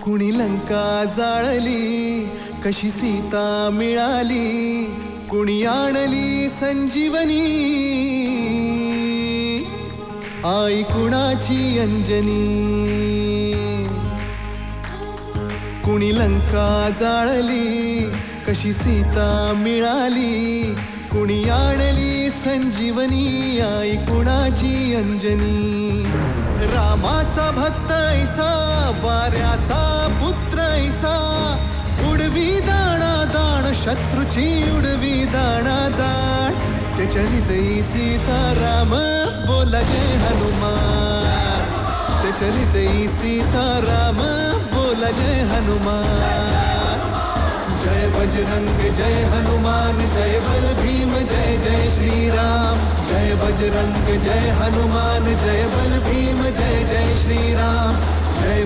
कुणी लंका जाळली, कशी सीता मिळाली, कुणी आणली संजीवनी, आई कुणाची अंजनी. कुणी लंका जाळली, कशी सीता मिळाली, कुणी आणली संजीवनी, आई कुणाची अंजनी. रामाचा भक्त ऐसा, वाऱ्याचा पुत्र ऐसा, उडवी दाणा दाण शत्रूची उडवी दाणा दाण. त्याच्या हृदयी सीताराम बोला जय हनुमान, त्याच्या हृदयी सीताराम बोला जय हनुमान. जय बजरंग जय हनुमान, जय बल भीम जय जय श्रीराम. जय बजरंग जय हनुमान, जय बल भीम जय जय श्रीराम. जय